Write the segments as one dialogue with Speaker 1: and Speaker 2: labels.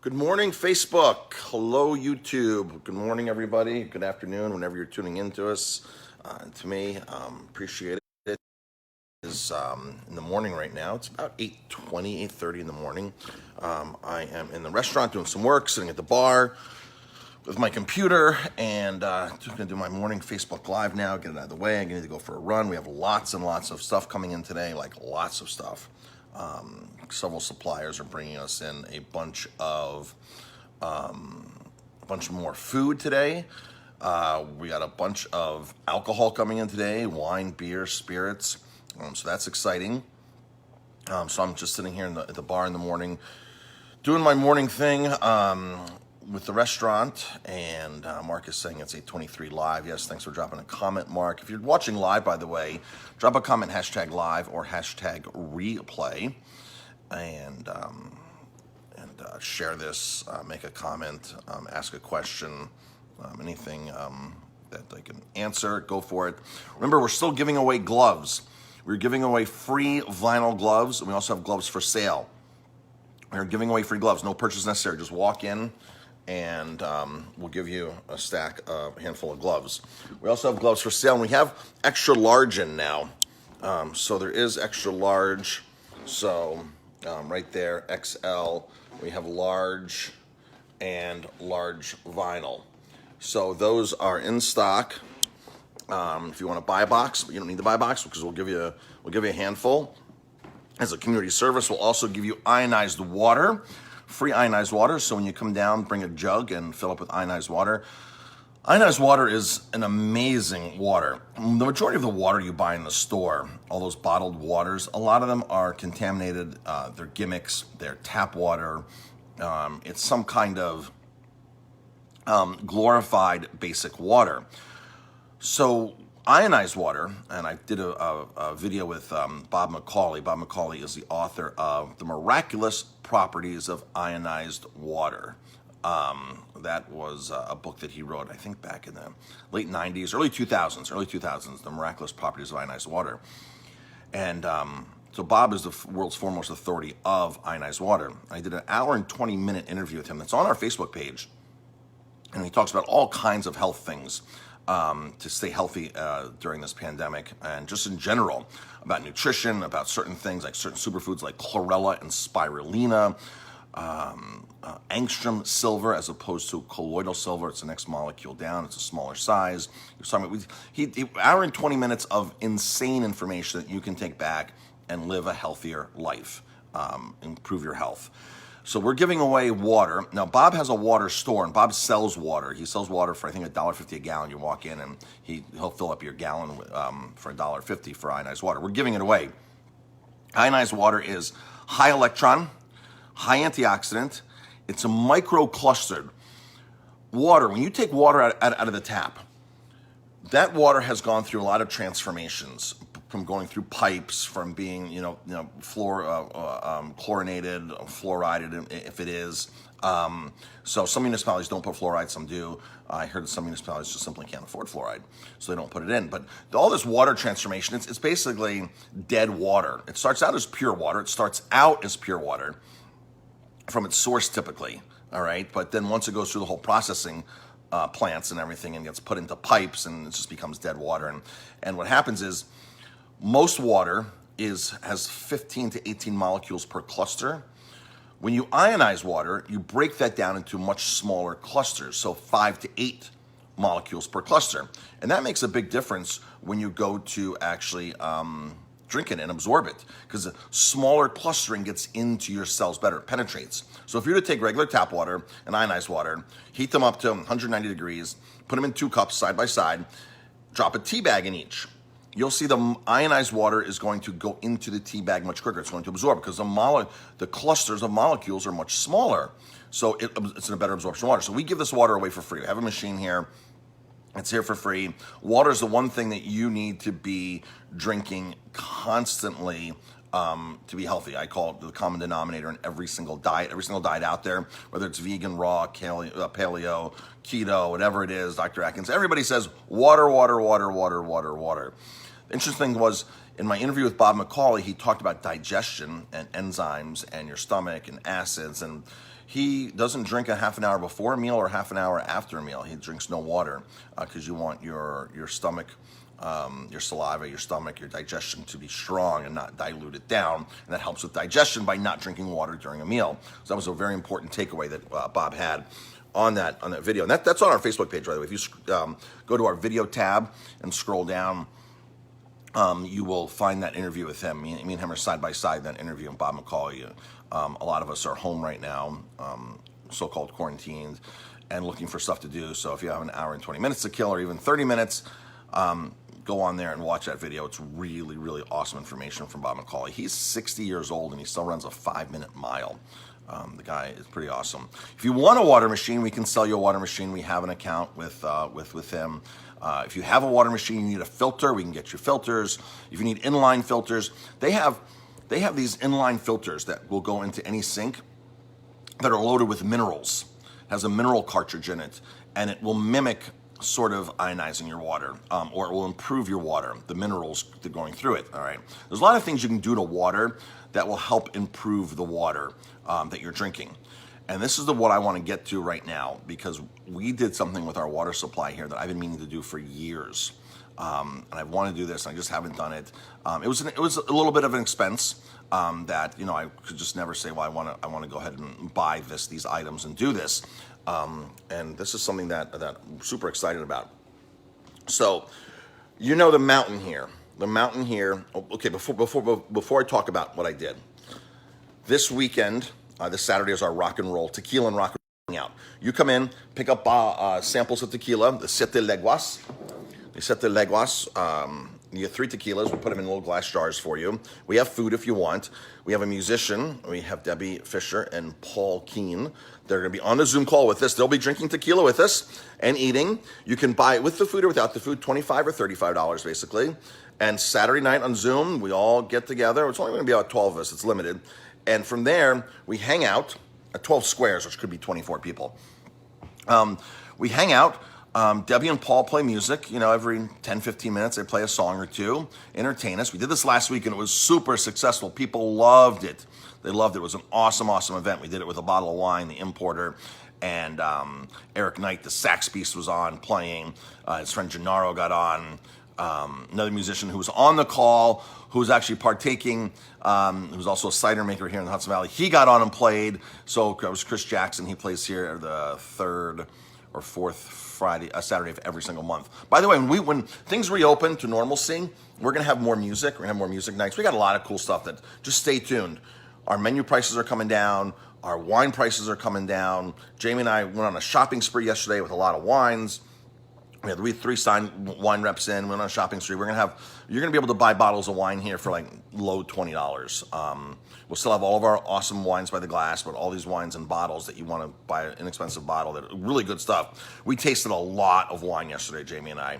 Speaker 1: Good morning, Facebook. Hello, YouTube. Good morning, everybody. Good afternoon, whenever you're tuning in to us. To me, appreciate it. It's in the morning right now. It's about 8:20, 8:30 in the morning. I am in the restaurant doing some work, sitting at the bar with my computer, and just going to do my morning Facebook Live now, get it out of the way. I'm going to go for a run. We have lots and lots of stuff coming in today, like lots of stuff. Several suppliers are bringing us in a bunch more food today. We got a bunch of alcohol coming in today, wine, beer, spirits. So that's exciting. So I'm just sitting here at the bar in the morning, doing my morning thing with the restaurant. And Mark is saying it's 8:23 live. Yes, thanks for dropping a comment, Mark. If you're watching live, by the way, drop a comment, hashtag live or hashtag replay. And share this, make a comment, ask a question, anything that I can answer, go for it. Remember, we're still giving away gloves. We're giving away free vinyl gloves, and we also have gloves for sale. We're giving away free gloves, no purchase necessary. Just walk in, and we'll give you a handful of gloves. We also have gloves for sale, and we have extra large in now. So there is extra large. So right there, XL. We have large and large vinyl. So those are in stock. If you want to buy a box, but you don't need to buy a box because we'll give you a handful. As a community service, we'll also give you ionized water, free ionized water. So when you come down, bring a jug and fill up with ionized water. Ionized water is an amazing water. The majority of the water you buy in the store, all those bottled waters, a lot of them are contaminated. They're gimmicks. They're tap water. It's some kind of glorified basic water. So ionized water, and I did a video with Bob McCauley. Bob McCauley is the author of The Miraculous Properties of Ionized Water. That was a book that he wrote, I think, back in the late 90s, early 2000s, The Miraculous Properties of Ionized Water. And so Bob is the world's foremost authority of ionized water. I did an hour and 20-minute interview with him that's on our Facebook page. And he talks about all kinds of health things to stay healthy during this pandemic, and just in general, about nutrition, about certain things like certain superfoods like chlorella and spirulina, angstrom silver as opposed to colloidal silver. It's the next molecule down. It's a smaller size. Hour and 20 minutes of insane information that you can take back and live a healthier life, improve your health. So we're giving away water. Now, Bob has a water store, and Bob sells water. He sells water for, I think, $1.50 a gallon. You walk in, and he'll fill up your gallon for $1.50 for ionized water. We're giving it away. Ionized water is high electron, high antioxidant. It's a micro-clustered water. When you take water out of the tap, that water has gone through a lot of transformations, from going through pipes, from being, chlorinated, fluorided, if it is. So some municipalities don't put fluoride, some do. I heard that some municipalities just simply can't afford fluoride, so they don't put it in. But all this water transformation, it's basically dead water. It starts out as pure water. From its source typically, all right? But then once it goes through the whole processing plants and everything and gets put into pipes, and it just becomes dead water. And what happens is most water has 15 to 18 molecules per cluster. When you ionize water, you break that down into much smaller clusters, so 5 to 8 molecules per cluster. And that makes a big difference when you go to actually drink it and absorb it, because the smaller clustering gets into your cells better, it penetrates. So if you were to take regular tap water and ionized water, heat them up to 190 degrees, put them in 2 cups side by side, drop a tea bag in each, you'll see the ionized water is going to go into the tea bag much quicker. It's going to absorb because the clusters of molecules are much smaller. So it's in a better absorption water. So we give this water away for free. We have a machine here. It's here for free. Water is the one thing that you need to be drinking constantly to be healthy. I call it the common denominator in every single diet out there, whether it's vegan, raw, paleo, keto, whatever it is, Dr. Atkins. Everybody says water, water, water, water, water, water. The interesting thing was, in my interview with Bob McCauley, he talked about digestion and enzymes and your stomach and acids, and he doesn't drink a half an hour before a meal or half an hour after a meal. He drinks no water because you want your stomach, your saliva, your stomach, your digestion to be strong and not diluted down, and that helps with digestion by not drinking water during a meal. So that was a very important takeaway that Bob had on that video, and that's on our Facebook page, by the way. If you go to our video tab and scroll down, you will find that interview with him. Me and him are side by side, that interview, and Bob McCauley. A lot of us are home right now, so-called quarantined, and looking for stuff to do. So if you have an hour and 20 minutes to kill, or even 30 minutes, go on there and watch that video. It's really, really awesome information from Bob McCauley. He's 60 years old, and he still runs a 5-minute mile. The guy is pretty awesome. If you want a water machine, we can sell you a water machine. We have an account with him. If you have a water machine, you need a filter, we can get you filters. If you need inline filters, they have these inline filters that will go into any sink that are loaded with minerals. It has a mineral cartridge in it, and it will mimic sort of ionizing your water, or it will improve your water, the minerals that are going through it. All right. There's a lot of things you can do to water that will help improve the water that you're drinking. And this is what I want to get to right now, because we did something with our water supply here that I've been meaning to do for years. And I want to do this, and I just haven't done it. It was a little bit of an expense that I could just never say, well, I want to go ahead and buy these items and do this. And this is something that I'm super excited about. So, the mountain here. The mountain here. Okay, before I talk about what I did, this weekend, this Saturday is our rock and roll, tequila and rock and roll out. You come in, pick up samples of tequila, the Siete Leguas. The Siete Leguas, you get 3 tequilas. We put them in little glass jars for you. We have food if you want. We have a musician. We have Debbie Fisher and Paul Keene. They're going to be on the Zoom call with us. They'll be drinking tequila with us and eating. You can buy it with the food or without the food, $25 or $35 basically. And Saturday night on Zoom, we all get together. It's only going to be about 12 of us. It's limited. And from there, we hang out at 12 squares, which could be 24 people. We hang out. Debbie and Paul play music, every 10, 15 minutes. They play a song or two, entertain us. We did this last week, and it was super successful. People loved it. They loved it. It was an awesome, awesome event. We did it with a bottle of wine, the importer, and Eric Knight, the sax piece, was on playing. His friend Gennaro got on. Another musician who was on the call, who was actually partaking, who was also a cider maker here in the Hudson Valley. He got on and played. So it was Chris Jackson. He plays here the 3rd or 4th Saturday of every single month. By the way, when things reopen to normalcy, we're going to have more music. We're going to have more music nights. We got a lot of cool stuff that just stay tuned. Our menu prices are coming down. Our wine prices are coming down. Jamie and I went on a shopping spree yesterday with a lot of wines. We had 3 signed wine reps in. We went on a shopping spree. You're going to be able to buy bottles of wine here for like low $20. We'll still have all of our awesome wines by the glass, but all these wines in bottles that you want to buy an inexpensive bottle that are really good stuff. We tasted a lot of wine yesterday, Jamie and I.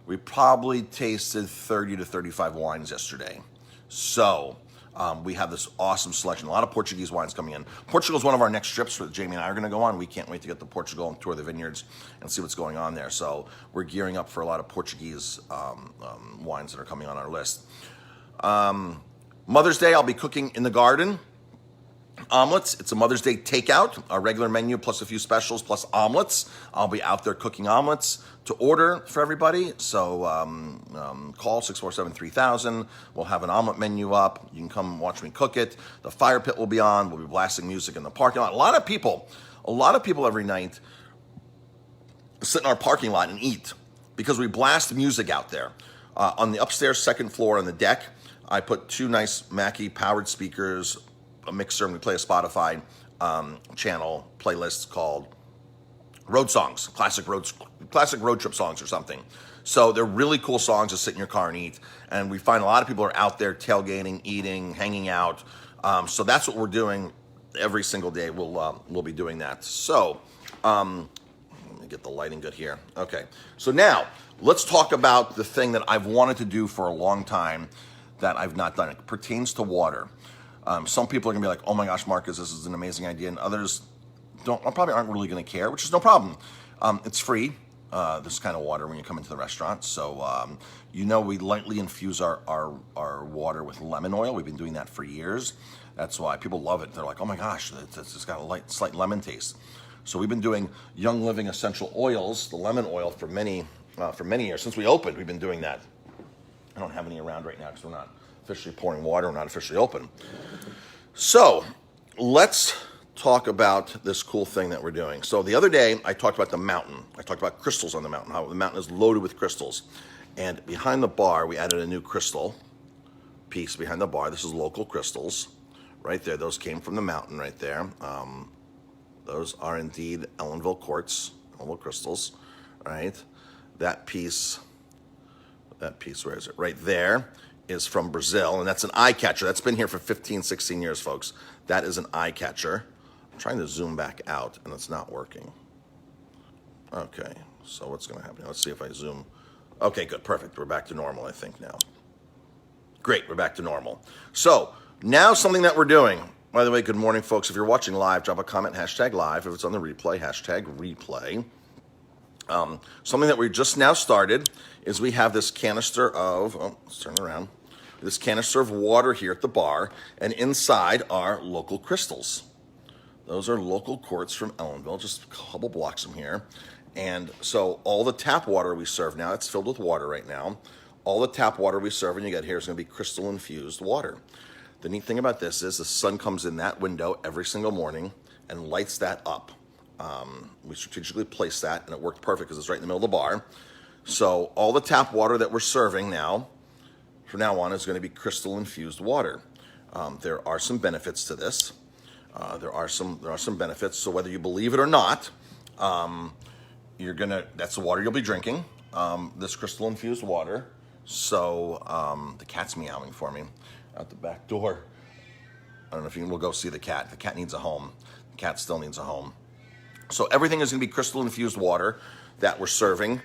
Speaker 1: We probably tasted 30 to 35 wines yesterday. So we have this awesome selection. A lot of Portuguese wines coming in. Portugal is one of our next trips that Jamie and I are going to go on. We can't wait to get to Portugal and tour the vineyards and see what's going on there. So we're gearing up for a lot of Portuguese wines that are coming on our list. Mother's Day, I'll be cooking in the garden. Omelets. It's a Mother's Day takeout. Our regular menu plus a few specials plus omelets. I'll be out there cooking omelets to order for everybody. So call 647-3000. We'll have an omelet menu up. You can come watch me cook it. The fire pit will be on. We'll be blasting music in the parking lot. A lot of people every night sit in our parking lot and eat because we blast music out there. On the upstairs second floor on the deck, I put 2 nice Mackie powered speakers, a mixer, and we play a Spotify channel playlist called Road Songs, classic road trip songs or something. So they're really cool songs to sit in your car and eat. And we find a lot of people are out there tailgating, eating, hanging out. So that's what we're doing every single day. We'll be doing that. So let me get the lighting good here. Okay. So now let's talk about the thing that I've wanted to do for a long time that I've not done. It pertains to water. Some people are going to be like, oh my gosh, Marcus, this is an amazing idea. And others probably aren't really going to care, which is no problem. It's free. this kind of water when you come into the restaurant. So, you know, we lightly infuse our water with lemon oil. We've been doing that for years. That's why people love it. They're like, oh my gosh, it's got a slight lemon taste. So we've been doing Young Living essential oils, the lemon oil, for many years. Since we opened, we've been doing that. I don't have any around right now because we're not officially pouring water. We're not officially open. So let's talk about this cool thing that we're doing. So the other day, I talked about the mountain. I talked about crystals on the mountain, how the mountain is loaded with crystals. And behind the bar, we added a new crystal piece behind the bar. This is local crystals right there. Those came from the mountain right there. Those are indeed Ellenville quartz, Ellenville crystals, right? That piece, where is it? Right there is from Brazil, and that's an eye catcher. That's been here for 15, 16 years, folks. That is an eye catcher. I'm trying to zoom back out, and it's not working. Okay, so what's going to happen? Let's see if I zoom. Okay, good, perfect. We're back to normal, I think, now. Great, we're back to normal. So now something that we're doing. By the way, good morning, folks. If you're watching live, drop a comment, #live. If it's on the replay, #replay. Something that we just now started is we have this canister of, let's turn it around, this canister of water here at the bar, and inside are local crystals. Those are local quartz from Ellenville, just a couple blocks from here. And so all the tap water we serve now, it's filled with water right now. All the tap water we serve when you get here is going to be crystal infused water. The neat thing about this is the sun comes in that window every single morning and lights that up. We strategically placed that, and it worked perfect because it's right in the middle of the bar. So all the tap water that we're serving now, from now on, is going to be crystal infused water. There are some benefits to this. There are some benefits. So whether you believe it or not, that's the water you'll be drinking. This crystal infused water. So the cat's meowing for me out the back door. I don't know if we'll go see the cat. The cat needs a home. The cat still needs a home. So everything is going to be crystal infused water that we're serving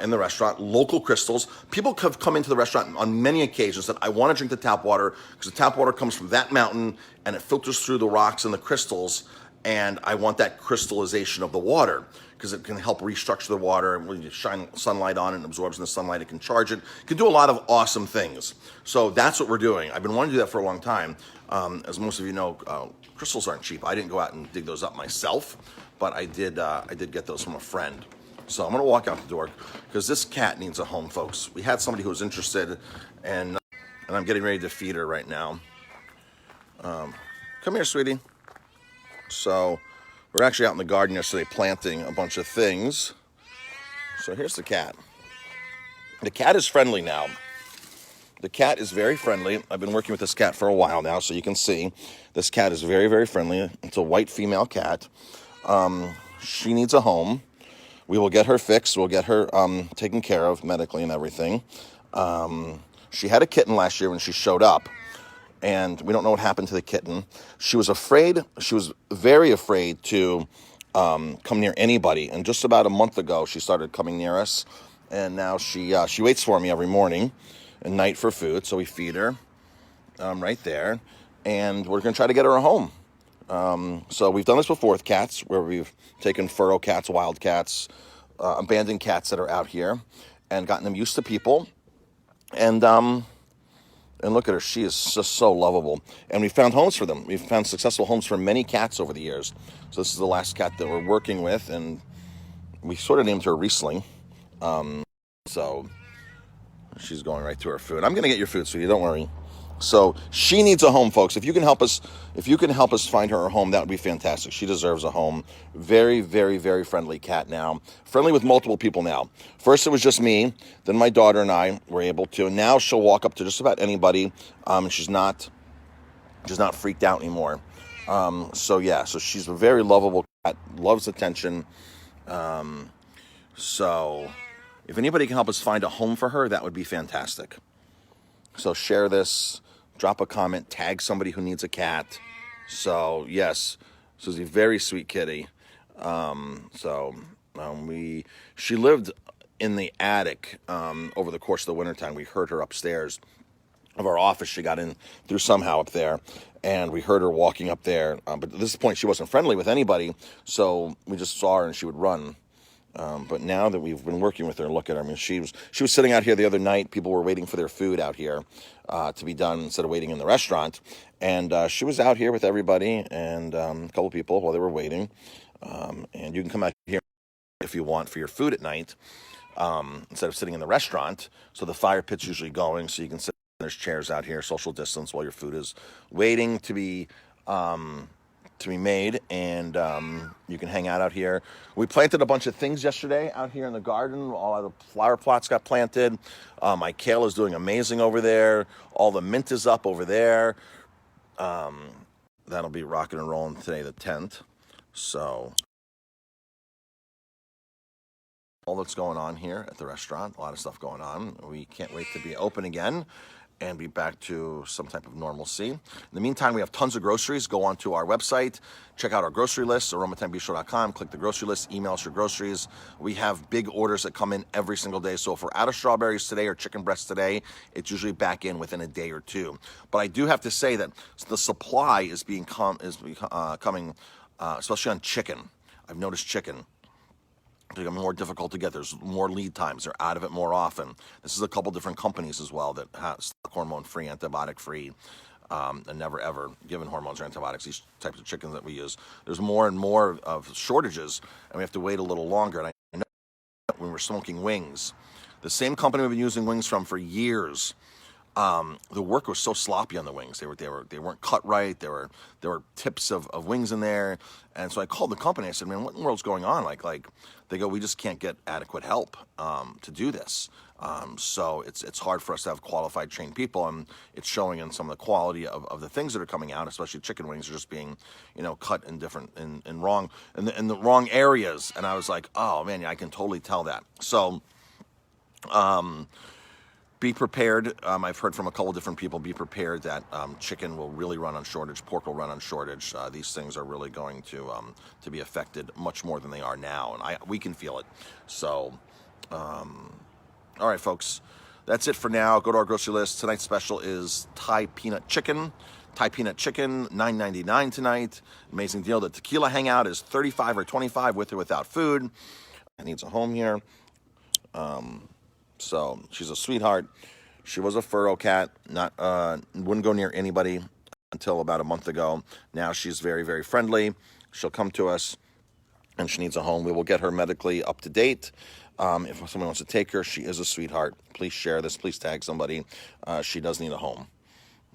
Speaker 1: in the restaurant. Local crystals. People have come into the restaurant on many occasions that I want to drink the tap water because the tap water comes from that mountain and it filters through the rocks and the crystals, and I want that crystallization of the water because it can help restructure the water. When you shine sunlight on it and absorbs in the sunlight, it can charge it. It can do a lot of awesome things. So that's what we're doing. I've been wanting to do that for a long time. As most of you know, crystals aren't cheap. I didn't go out and dig those up myself, but I did get those from a friend. So I'm going to walk out the door because this cat needs a home, folks. We had somebody who was interested, and I'm getting ready to feed her right now. Come here, sweetie. So we're actually out in the garden yesterday planting a bunch of things. So here's the cat. The cat is friendly now. The cat is very friendly. I've been working with this cat for a while now, so you can see this cat is very, very friendly. It's a white female cat. She needs a home. We will get her fixed. We'll get her taken care of medically and everything. She had a kitten last year when she showed up, and we don't know what happened to the kitten. She was afraid. She was very afraid to come near anybody. And just about a month ago, she started coming near us, and now she waits for me every morning and night for food. So we feed her right there, and we're going to try to get her a home. So we've done this before with cats, where we've taken furrow cats, wild cats, abandoned cats that are out here, and gotten them used to people. And look at her; she is just so lovable. And we found homes for them. We've found successful homes for many cats over the years. So this is the last cat that we're working with, and we sort of named her Riesling. So she's going right to her food. I'm going to get your food, sweetie. Don't worry. So she needs a home, folks. If you can help us find her a home, that would be fantastic. She deserves a home. Very, very, very friendly cat now. Friendly with multiple people now. First it was just me. Then my daughter and I were able to. And now she'll walk up to just about anybody. She's not freaked out anymore. So she's a very lovable cat. Loves attention. So if anybody can help us find a home for her, that would be fantastic. So share this, drop a comment, tag somebody who needs a cat. So yes, Susie, very sweet kitty. She lived in the attic over the course of the wintertime. We heard her upstairs of our office. She got in through somehow up there, and we heard her walking up there. But at this point, she wasn't friendly with anybody, so we just saw her and she would run. But now that we've been working with her, look at her. I mean, she was sitting out here the other night. People were waiting for their food out here to be done instead of waiting in the restaurant. And she was out here with everybody and a couple people while they were waiting. And you can come out here if you want for your food at night instead of sitting in the restaurant. So the fire pit's usually going, so you can sit. There's chairs out here, social distance, while your food is waiting to be made, and you can hang out here. We planted a bunch of things yesterday out here in the garden. All the flower plots got planted. My kale is doing amazing over there. All the mint is up over there. That'll be rocking and rolling today, the 10th. So all that's going on here at the restaurant, a lot of stuff going on. We can't wait to be open again and be back to some type of normalcy. In the meantime, we have tons of groceries. Go onto our website, check out our grocery list, aromatimebistro.com, click the grocery list, email us your groceries. We have big orders that come in every single day. So if we're out of strawberries today or chicken breasts today, it's usually back in within a day or two. But I do have to say that the supply is coming, especially on chicken. I've noticed chicken becoming more difficult to get. There's more lead times. They're out of it more often. This is a couple different companies as well that have hormone-free, antibiotic-free, and never ever given hormones or antibiotics. These types of chickens that we use. There's more and more of shortages, and we have to wait a little longer. And I know when we're smoking wings, the same company we've been using wings from for years. The work was so sloppy on the wings. They weren't cut right. There were tips of wings in there, and so I called the company. I said, "Man, what in the world's going on?" Like they go, "We just can't get adequate help to do this. So it's hard for us to have qualified, trained people, and it's showing in some of the quality of the things that are coming out. Especially chicken wings are just being, cut in different in the wrong areas." And I was like, "Oh man, yeah, I can totally tell that." So. Be prepared. I've heard from a couple different people. Be prepared that chicken will really run on shortage. Pork will run on shortage. These things are really going to be affected much more than they are now, and we can feel it. So, all right, folks, that's it for now. Go to our grocery list. Tonight's special is Thai peanut chicken. Thai peanut chicken, $9.99 tonight. Amazing deal. The tequila hangout is $35 or $25 with or without food. It needs a home here. So she's a sweetheart. She was a furrow cat. Wouldn't go near anybody until about a month ago. Now she's very, very friendly. She'll come to us, and she needs a home. We will get her medically up to date. If someone wants to take her, she is a sweetheart. Please share this. Please tag somebody. She does need a home.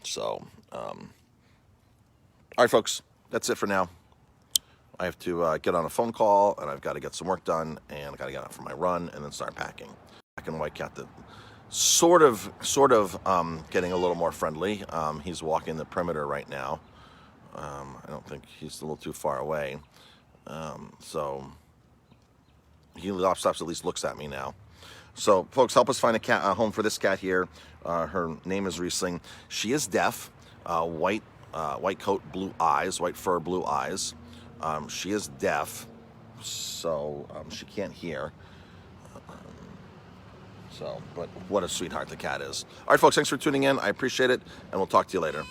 Speaker 1: So, all right, folks, that's it for now. I have to get on a phone call, and I've got to get some work done, and I've got to get out for my run and then start packing. Black and white cat that sort of getting a little more friendly. He's walking the perimeter right now. I don't think he's a little too far away. So he stops, at least looks at me now. So folks, help us find a home for this cat here. Her name is Riesling. She is deaf. White coat, blue eyes, white fur, blue eyes. She is deaf, so she can't hear. But what a sweetheart the cat is. All right, folks, thanks for tuning in. I appreciate it, and we'll talk to you later.